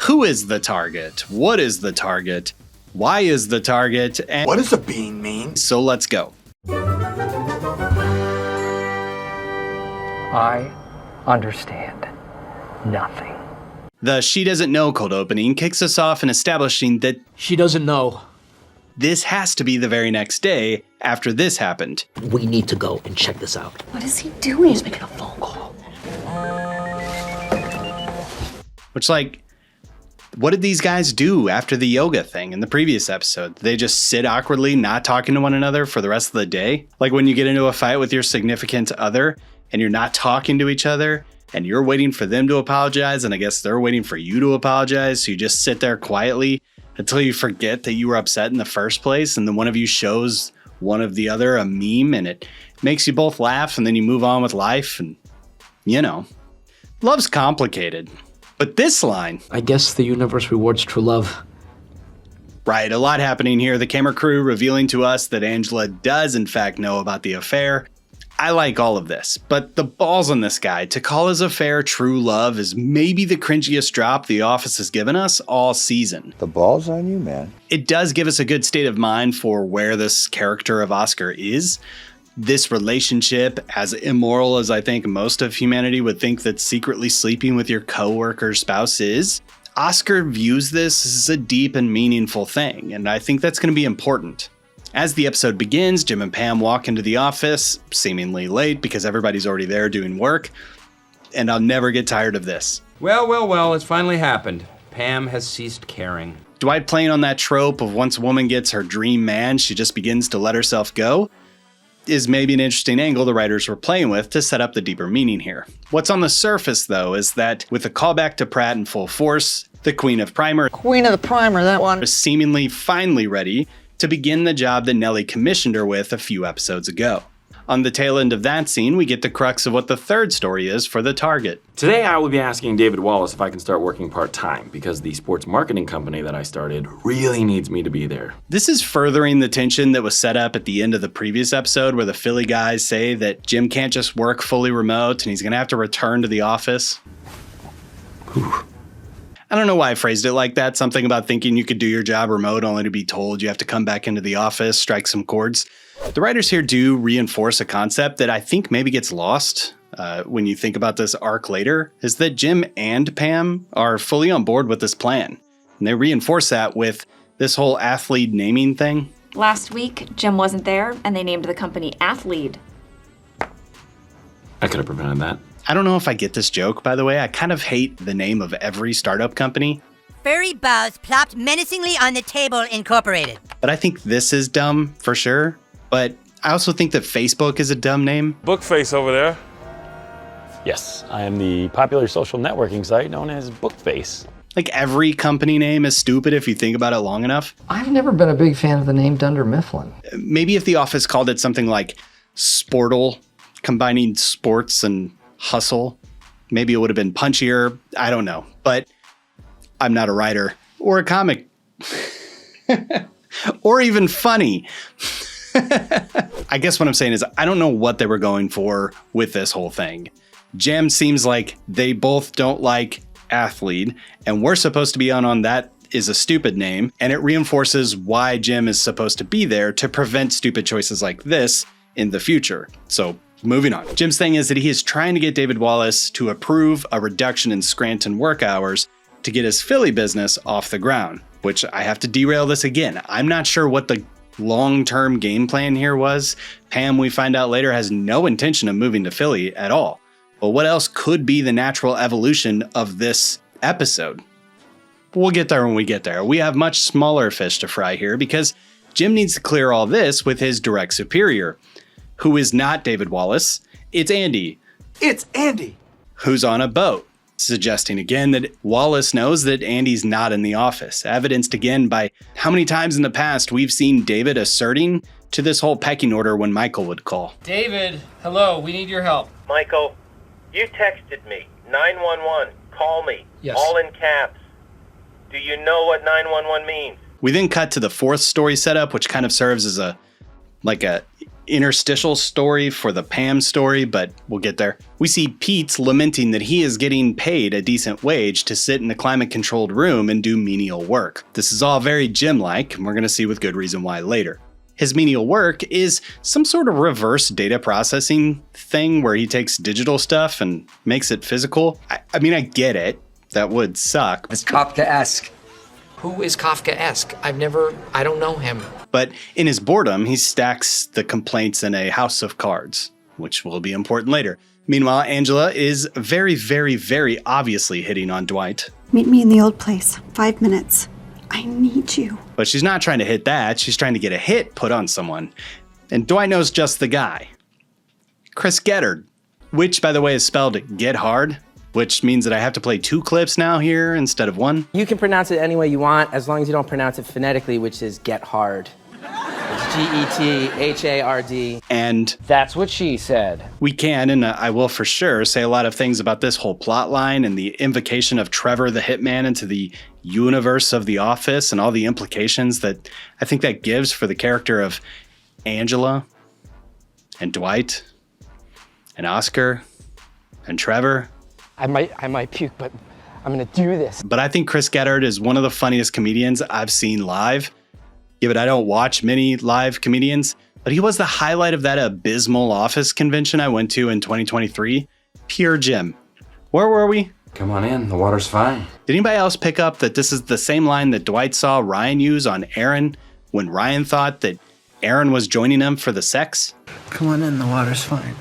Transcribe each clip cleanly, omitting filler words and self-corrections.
Who is the target? What is the target? Why is the target? And what does a bean mean? So let's go. I understand nothing. The She Doesn't Know cold opening kicks us off in establishing that she doesn't know. This has to be the very next day after this happened. We need to go and check this out. What is he doing? He's making a phone call. Which, like, what did these guys do after the yoga thing in the previous episode? Did they just sit awkwardly, not talking to one another for the rest of the day? Like when you get into a fight with your significant other and you're not talking to each other and you're waiting for them to apologize, and I guess they're waiting for you to apologize, so you just sit there quietly until you forget that you were upset in the first place, and then one of you shows one of the other a meme and it makes you both laugh, and then you move on with life, and you know, love's complicated. But this line... I guess the universe rewards true love. Right, a lot happening here. The camera crew revealing to us that Angela does in fact know about the affair. I like all of this, but the balls on this guy to call his affair true love is maybe the cringiest drop The Office has given us all season. The ball's on you, man. It does give us a good state of mind for where this character of Oscar is. This relationship, as immoral as I think most of humanity would think that secretly sleeping with your coworker's spouse is, Oscar views this as a deep and meaningful thing, and I think that's going to be important. As the episode begins, Jim and Pam walk into the office, seemingly late because everybody's already there doing work, and I'll never get tired of this. Well, it's finally happened. Pam has ceased caring. Dwight playing on that trope of once a woman gets her dream man, she just begins to let herself go, is maybe an interesting angle the writers were playing with to set up the deeper meaning here. What's on the surface, though, is that with a callback to Pratt in full force, the Queen of Primer, that one, is seemingly finally ready to begin the job that Nellie commissioned her with a few episodes ago. On the tail end of that scene, we get the crux of what the third story is for the target. Today I will be asking David Wallace if I can start working part-time because the sports marketing company that I started really needs me to be there. This is furthering the tension that was set up at the end of the previous episode where the Philly guys say that Jim can't just work fully remote and he's gonna have to return to the office. Whew. I don't know why I phrased it like that, something about thinking you could do your job remote only to be told you have to come back into the office, strike some chords. The writers here do reinforce a concept that I think maybe gets lost when you think about this arc later, is that Jim and Pam are fully on board with this plan. And they reinforce that with this whole athlete naming thing. Last week, Jim wasn't there, and they named the company Athlete. I could have prevented that. I don't know if I get this joke, by the way. I kind of hate the name of every startup company. Furry Buzz plopped menacingly on the table, Incorporated. But I think this is dumb for sure. But I also think that Facebook is a dumb name. Bookface over there. Yes, I am the popular social networking site known as Bookface. Like every company name is stupid if you think about it long enough. I've never been a big fan of the name Dunder Mifflin. Maybe if the office called it something like Sportle, combining sports and hustle, maybe it would have been punchier. I don't know. But I'm not a writer or a comic or even funny. I guess what I'm saying is I don't know what they were going for with this whole thing. Jim seems like they both don't like athlete, and we're supposed to be on that is a stupid name, and it reinforces why Jim is supposed to be there to prevent stupid choices like this in the future. So moving on. Jim's thing is that he is trying to get David Wallace to approve a reduction in Scranton work hours to get his Philly business off the ground, which I have to derail this again. I'm not sure what the long-term game plan here was. Pam, we find out later, has no intention of moving to Philly at all. But what else could be the natural evolution of this episode? We'll get there when we get there. We have much smaller fish to fry here because Jim needs to clear all this with his direct superior, who is not David Wallace. It's Andy. It's Andy. Who's on a boat, suggesting again that Wallace knows that Andy's not in the office, evidenced again by how many times in the past we've seen David asserting to this whole pecking order when Michael would call. David, hello, we need your help. Michael, you texted me, 911, call me, yes. All in caps. Do you know what 911 means? We then cut to the fourth story setup, which kind of serves as a interstitial story for the Pam story, but we'll get there. We see Pete's lamenting that he is getting paid a decent wage to sit in a climate-controlled room and do menial work. This is all very Jim-like, and we're going to see with good reason why later. His menial work is some sort of reverse data processing thing where he takes digital stuff and makes it physical. I mean, I get it. That would suck. It's Kafkaesque. Who is Kafkaesque? I don't know him. But in his boredom, he stacks the complaints in a house of cards, which will be important later. Meanwhile, Angela is very, very, very obviously hitting on Dwight. Meet me in the old place. 5 minutes. I need you. But she's not trying to hit that. She's trying to get a hit put on someone. And Dwight knows just the guy. Chris Gethard, which, by the way, is spelled Get Hard, which means that I have to play 2 clips now here instead of 1. You can pronounce it any way you want, as long as you don't pronounce it phonetically, which is get hard. It's Gethard. And that's what she said. We can, and I will for sure, say a lot of things about this whole plot line and the invocation of Trevor the Hitman into the universe of The Office and all the implications that I think that gives for the character of Angela and Dwight and Oscar and Trevor. I might puke, but I'm gonna do this. But I think Chris Gethard is one of the funniest comedians I've seen live. Yeah, but I don't watch many live comedians, but he was the highlight of that abysmal Office convention I went to in 2023. Pure Jim. Where were we? Come on in, the water's fine. Did anybody else pick up that this is the same line that Dwight saw Ryan use on Aaron when Ryan thought that Aaron was joining him for the sex? Come on in, the water's fine.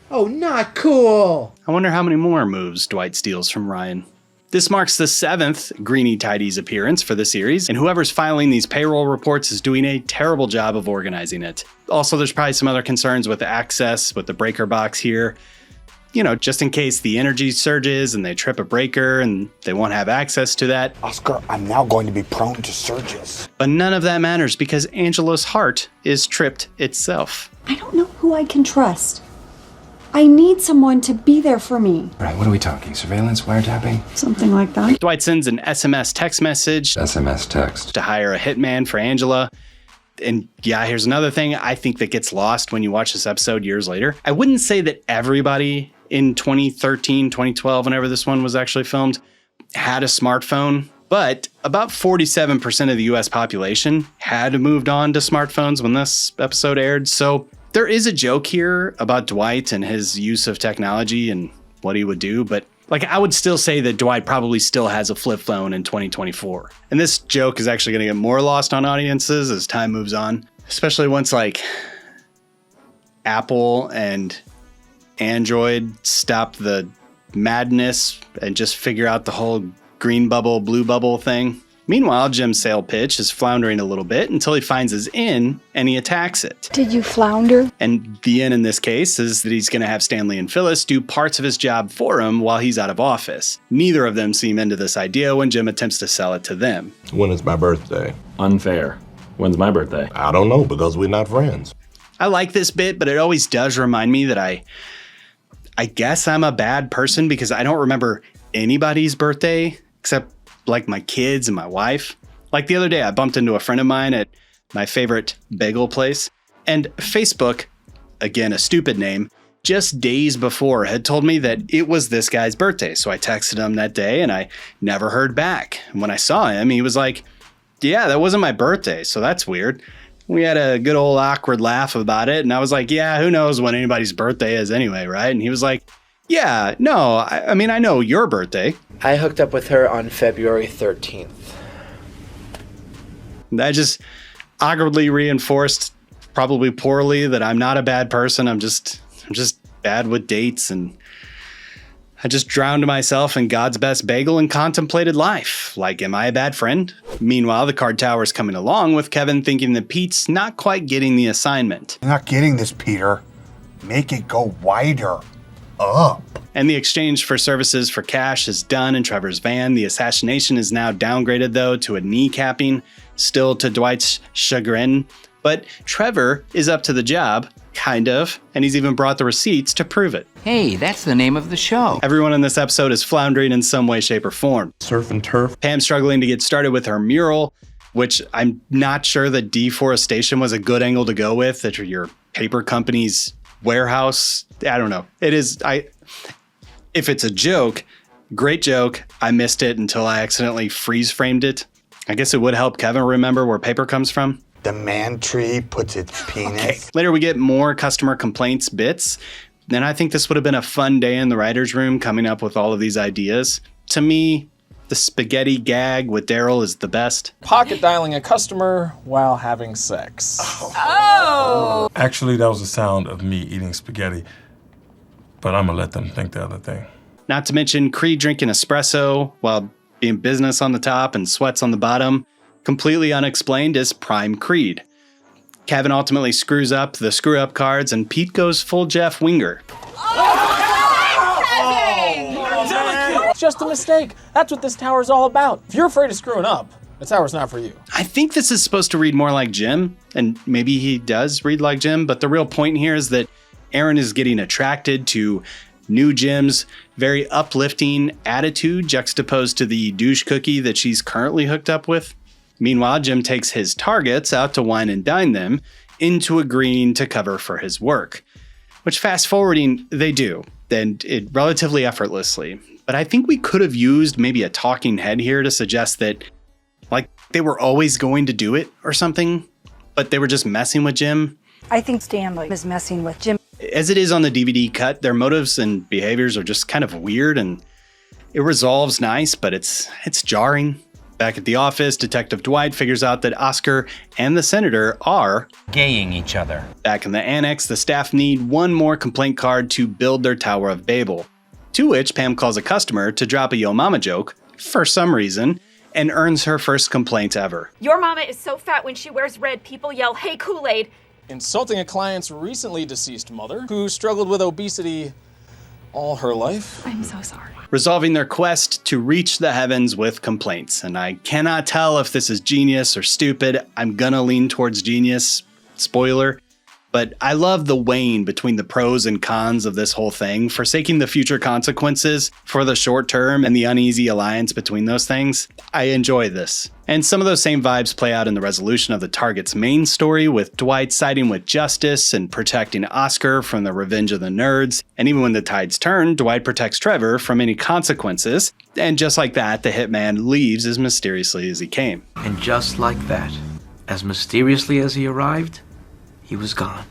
Oh, not cool. I wonder how many more moves Dwight steals from Ryan. This marks the 7th Greenie Tidies appearance for the series, and whoever's filing these payroll reports is doing a terrible job of organizing it. Also, there's probably some other concerns with access with the breaker box here. You know, just in case the energy surges and they trip a breaker and they won't have access to that. Oscar, I'm now going to be prone to surges. But none of that matters because Angela's heart is tripped itself. I don't know who I can trust. I need someone to be there for me. All right, what are we talking? Surveillance, wiretapping? Something like that. Dwight sends an SMS text message. SMS text. To hire a hitman for Angela. And yeah, here's another thing I think that gets lost when you watch this episode years later. I wouldn't say that everybody in 2013, 2012, whenever this one was actually filmed, had a smartphone. But about 47% of the US population had moved on to smartphones when this episode aired. So there is a joke here about Dwight and his use of technology and what he would do, but like I would still say that Dwight probably still has a flip phone in 2024. And this joke is actually going to get more lost on audiences as time moves on, especially once like Apple and Android stop the madness and just figure out the whole green bubble, blue bubble thing. Meanwhile, Jim's sale pitch is floundering a little bit until he finds his inn and he attacks it. Did you flounder? And the inn in this case is that he's going to have Stanley and Phyllis do parts of his job for him while he's out of office. Neither of them seem into this idea when Jim attempts to sell it to them. When is my birthday? Unfair. When's my birthday? I don't know because we're not friends. I like this bit, but it always does remind me that I guess I'm a bad person because I don't remember anybody's birthday except like my kids and my wife. Like the other day, I bumped into a friend of mine at my favorite bagel place, and Facebook, again, a stupid name, just days before had told me that it was this guy's birthday. So I texted him that day and I never heard back. And when I saw him, he was like, yeah, that wasn't my birthday. So that's weird. We had a good old awkward laugh about it. And I was like, yeah, who knows when anybody's birthday is anyway, right? And he was like, yeah, no, I mean, I know your birthday. I hooked up with her on February 13th. That just awkwardly reinforced, probably poorly, that I'm not a bad person. I'm just bad with dates, and I just drowned myself in God's best bagel and contemplated life. Like, am I a bad friend? Meanwhile, the card tower's coming along with Kevin thinking that Pete's not quite getting the assignment. You're not getting this, Peter. Make it go wider. Up. And the exchange for services for cash is done in Trevor's van. The assassination is now downgraded, though, to a kneecapping, still to Dwight's chagrin. But Trevor is up to the job, kind of, and he's even brought the receipts to prove it. Hey, that's the name of the show. Everyone in this episode is floundering in some way, shape, or form. Surf and turf. Pam's struggling to get started with her mural. which I'm not sure that deforestation was a good angle to go with, that your paper company's warehouse. I don't know. If it's a joke, great joke. I missed it until I accidentally freeze framed it. I guess it would help Kevin remember where paper comes from. The man tree puts its penis. Okay. Later, we get more customer complaints bits. Then I think this would have been a fun day in the writer's room coming up with all of these ideas. To me, the spaghetti gag with Daryl is the best. Pocket dialing a customer while having sex. Oh! Actually, that was the sound of me eating spaghetti, but I'm gonna let them think the other thing. Not to mention Creed drinking espresso while being business on the top and sweats on the bottom. Completely unexplained is Prime Creed. Kevin ultimately screws up the screw-up cards, and Pete goes full Jeff Winger. It's just a mistake. That's what this tower's all about. If you're afraid of screwing up, the tower's not for you. I think this is supposed to read more like Jim, and maybe he does read like Jim, but the real point here is that Aaron is getting attracted to new Jim's very uplifting attitude juxtaposed to the douche cookie that she's currently hooked up with. Meanwhile, Jim takes his targets out to wine and dine them into agreeing to cover for his work, which fast forwarding, they do, and it relatively effortlessly. But I think we could have used maybe a talking head here to suggest that, like, they were always going to do it or something, but they were just messing with Jim. I think Stanley is messing with Jim. As it is on the DVD cut, their motives and behaviors are just kind of weird, and it resolves nice, but it's jarring. Back at the office, Detective Dwight figures out that Oscar and the senator are Gaying each other. Back in the annex, the staff need one more complaint card to build their Tower of Babel, to which Pam calls a customer to drop a Yo Mama joke, for some reason, and earns her first complaint ever. Your mama is so fat when she wears red, people yell, "Hey, Kool-Aid!" Insulting a client's recently deceased mother, who struggled with obesity all her life. I'm so sorry. Resolving their quest to reach the heavens with complaints. And I cannot tell if this is genius or stupid. I'm gonna lean towards genius. Spoiler. But I love the weighing between the pros and cons of this whole thing, forsaking the future consequences for the short term and the uneasy alliance between those things. I enjoy this. And some of those same vibes play out in the resolution of the Target's main story, with Dwight siding with justice and protecting Oscar from the revenge of the nerds. And even when the tides turn, Dwight protects Trevor from any consequences. And just like that, the hitman leaves as mysteriously as he came. And just like that, as mysteriously as he arrived, he was gone.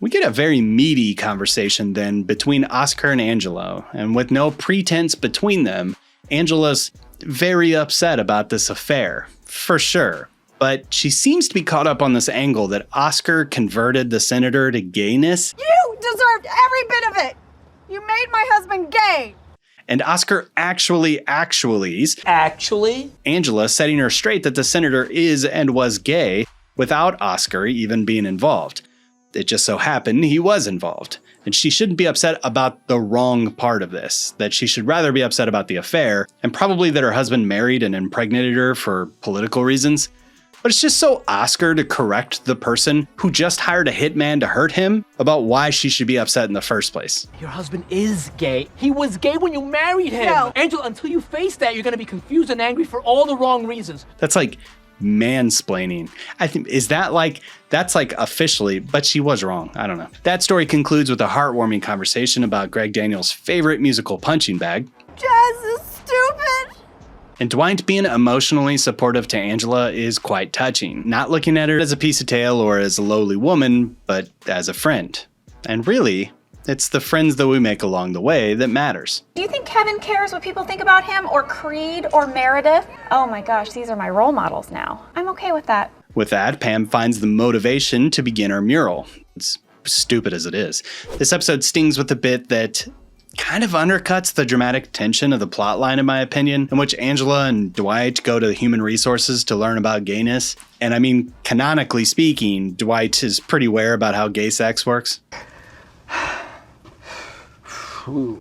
We get a very meaty conversation then between Oscar and Angela, and with no pretense between them, Angela's very upset about this affair, for sure. But she seems to be caught up on this angle that Oscar converted the senator to gayness. You deserved every bit of it! You made my husband gay! And Oscar actually Angela setting her straight that the senator is and was gay, without Oscar even being involved. It just so happened he was involved. And she shouldn't be upset about the wrong part of this, that she should rather be upset about the affair, and probably that her husband married and impregnated her for political reasons. But it's just so Oscar to correct the person who just hired a hitman to hurt him about why she should be upset in the first place. Your husband is gay. He was gay when you married him. No. Angela, until you face that, you're gonna be confused and angry for all the wrong reasons. That's like mansplaining. I think that's officially, but she was wrong. I don't know. That story concludes with a heartwarming conversation about Greg Daniels' favorite musical punching bag. Jazz is stupid! And Dwight being emotionally supportive to Angela is quite touching, not looking at her as a piece of tail or as a lowly woman, but as a friend. And really, it's the friends that we make along the way that matters. Do you think Kevin cares what people think about him, or Creed, or Meredith? Oh my gosh, these are my role models now. I'm okay with that. With that, Pam finds the motivation to begin her mural. It's stupid as it is. This episode stings with a bit that kind of undercuts the dramatic tension of the plotline, in my opinion, in which Angela and Dwight go to human resources to learn about gayness. And I mean, canonically speaking, Dwight is pretty aware about how gay sex works.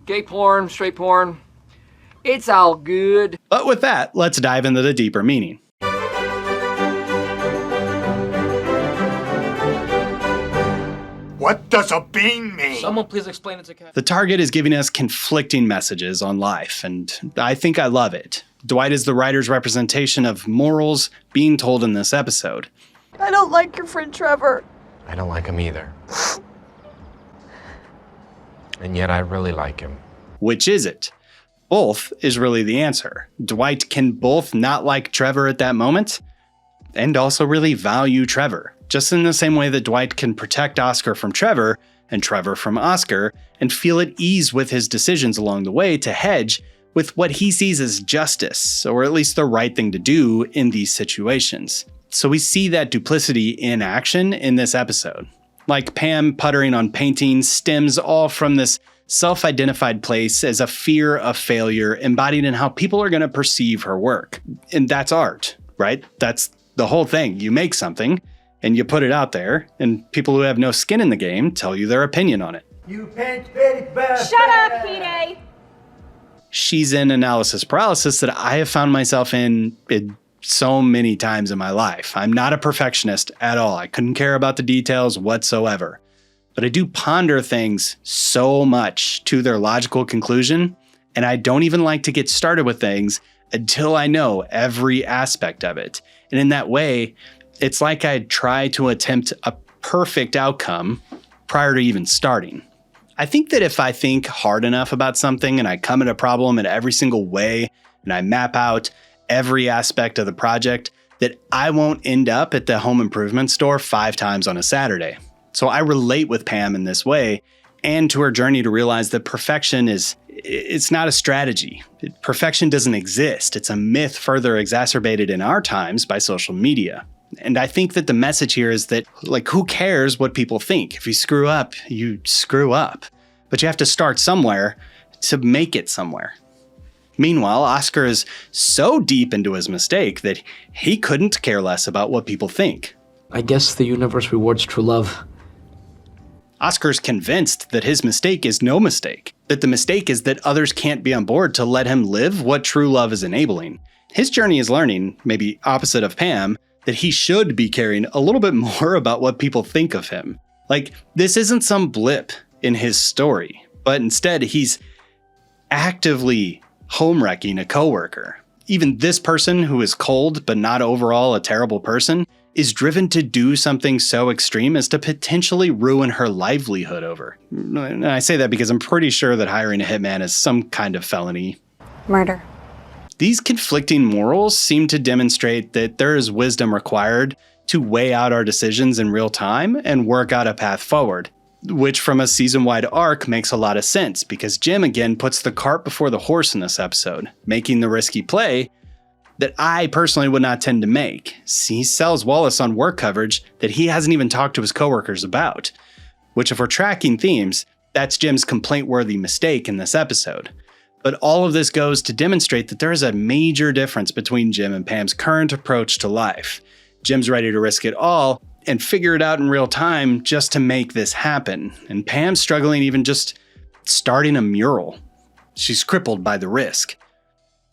Gay porn, straight porn, it's all good. But with that, let's dive into the deeper meaning. What does a bean mean? Someone please explain it to Kat. The Target is giving us conflicting messages on life, and I think I love it. Dwight is the writer's representation of morals being told in this episode. I don't like your friend Trevor. I don't like him either. And yet I really like him. Which is it? Both is really the answer. Dwight can both not like Trevor at that moment and also really value Trevor, just in the same way that Dwight can protect Oscar from Trevor and Trevor from Oscar and feel at ease with his decisions along the way to hedge with what he sees as justice, or at least the right thing to do in these situations. So we see that duplicity in action in this episode. Like Pam puttering on paintings stems all from this self-identified place as a fear of failure embodied in how people are going to perceive her work. And that's art, right? That's the whole thing. You make something and you put it out there, and people who have no skin in the game tell you their opinion on it. You paint very bad. Shut up, Pete. She's in analysis paralysis that I have found myself in so many times in my life. I'm not a perfectionist at all. I couldn't care about the details whatsoever. But I do ponder things so much to their logical conclusion, and I don't even like to get started with things until I know every aspect of it. And in that way, it's like I try to attempt a perfect outcome prior to even starting. I think that if I think hard enough about something and I come at a problem in every single way and I map out every aspect of the project, that I won't end up at the home improvement store 5 times on a Saturday. So I relate with Pam in this way and to her journey to realize that perfection it's not a strategy. Perfection doesn't exist. It's a myth further exacerbated in our times by social media. And I think that the message here is that, like, who cares what people think? If you screw up, you screw up. But you have to start somewhere to make it somewhere. Meanwhile, Oscar is so deep into his mistake that he couldn't care less about what people think. I guess the universe rewards true love. Oscar's convinced that his mistake is no mistake, that the mistake is that others can't be on board to let him live what true love is enabling. His journey is learning, maybe opposite of Pam, that he should be caring a little bit more about what people think of him. Like, this isn't some blip in his story, but instead he's actively home-wrecking a coworker. Even this person, who is cold but not overall a terrible person, is driven to do something so extreme as to potentially ruin her livelihood over. And I say that because I'm pretty sure that hiring a hitman is some kind of felony. Murder. These conflicting morals seem to demonstrate that there is wisdom required to weigh out our decisions in real time and work out a path forward, which from a season-wide arc makes a lot of sense because Jim again puts the cart before the horse in this episode, making the risky play that I personally would not tend to make. He sells Wallace on work coverage that he hasn't even talked to his coworkers about, which if we're tracking themes, that's Jim's complaint-worthy mistake in this episode. But all of this goes to demonstrate that there is a major difference between Jim and Pam's current approach to life. Jim's ready to risk it all and figure it out in real time just to make this happen. And Pam's struggling even just starting a mural. She's crippled by the risk.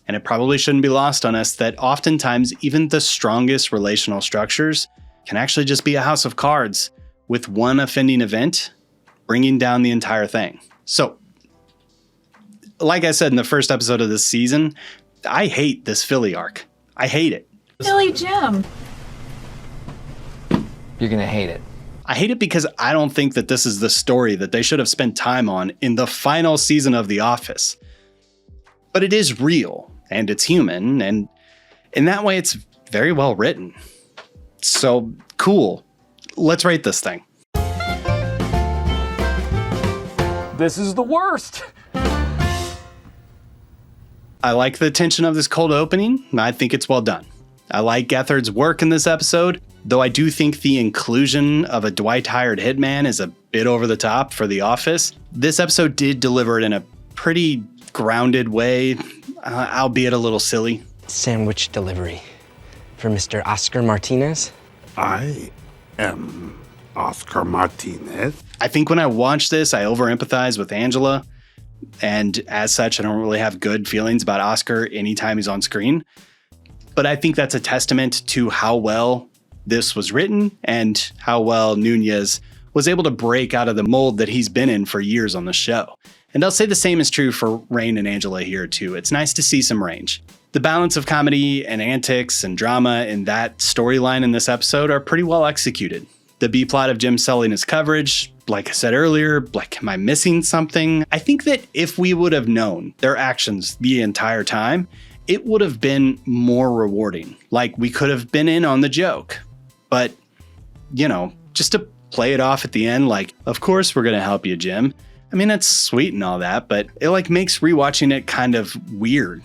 And it probably shouldn't be lost on us that oftentimes even the strongest relational structures can actually just be a house of cards with one offending event bringing down the entire thing. So, like I said in the first episode of this season, I hate this Philly arc. I hate it. Silly Jim. You're gonna hate it. I hate it because I don't think that this is the story that they should have spent time on in the final season of The Office. But it is real, and it's human, and in that way it's very well written. So, cool. Let's rate this thing. This is the worst. I like the tension of this cold opening. I think it's well done. I like Gethard's work in this episode, though I do think the inclusion of a Dwight-hired hitman is a bit over the top for The Office. This episode did deliver it in a pretty grounded way, albeit a little silly. Sandwich delivery for Mr. Oscar Martinez. I am Oscar Martinez. I think when I watch this, I over-empathize with Angela, and as such, I don't really have good feelings about Oscar anytime he's on screen. But I think that's a testament to how well this was written and how well Nunez was able to break out of the mold that he's been in for years on the show. And I'll say the same is true for Rain and Angela here too. It's nice to see some range. The balance of comedy and antics and drama in that storyline in this episode are pretty well executed. The B-plot of Jim selling his coverage, like I said earlier, like, am I missing something? I think that if we would have known their actions the entire time, it would have been more rewarding. Like, we could have been in on the joke. But, you know, just to play it off at the end, like, of course we're going to help you, Jim. I mean, that's sweet and all that, but it like makes rewatching it kind of weird.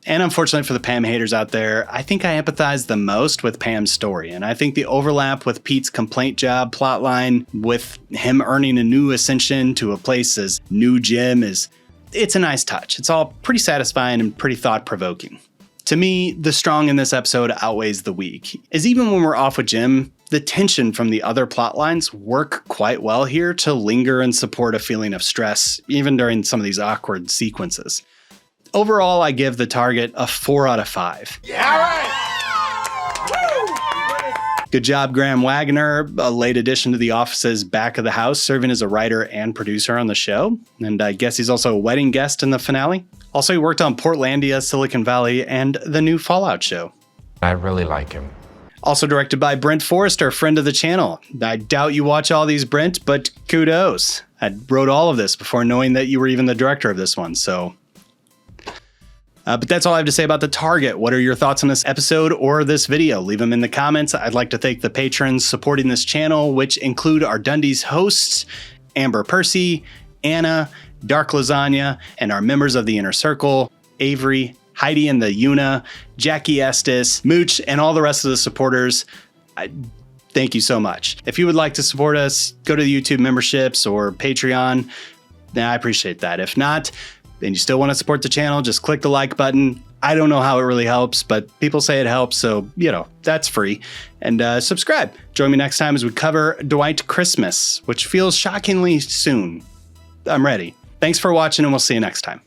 And unfortunately for the Pam haters out there, I think I empathize the most with Pam's story. And I think the overlap with Pete's complaint job plotline, with him earning a new ascension to a place as new Jim, it's a nice touch. It's all pretty satisfying and pretty thought-provoking. To me, the strong in this episode outweighs the weak, as even when we're off with Jim, the tension from the other plot lines work quite well here to linger and support a feeling of stress, even during some of these awkward sequences. Overall, I give The Target a 4 out of 5. Yeah, right. Good job, Graham Wagner, a late addition to The Office's back of the house, serving as a writer and producer on the show. And I guess he's also a wedding guest in the finale. Also, he worked on Portlandia, Silicon Valley, and the new Fallout show. I really like him. Also directed by Brent Forrester, friend of the channel. I doubt you watch all these, Brent, but kudos. I wrote all of this before knowing that you were even the director of this one, so... but that's all I have to say about The Target. What are your thoughts on this episode or this video? Leave them in the comments. I'd like to thank the patrons supporting this channel, which include our Dundee's hosts, Amber Percy, Anna, Dark Lasagna, and our members of the Inner Circle, Avery, Heidi and the Yuna, Jackie Estes, Mooch, and all the rest of the supporters. Thank you so much. If you would like to support us, go to the YouTube memberships or Patreon. I appreciate that. If not, and you still want to support the channel, just click the like button. I don't know how it really helps, but people say it helps, so, you know, that's free. And subscribe. Join me next time as we cover Dwight Christmas, which feels shockingly soon. I'm ready. Thanks for watching, and we'll see you next time.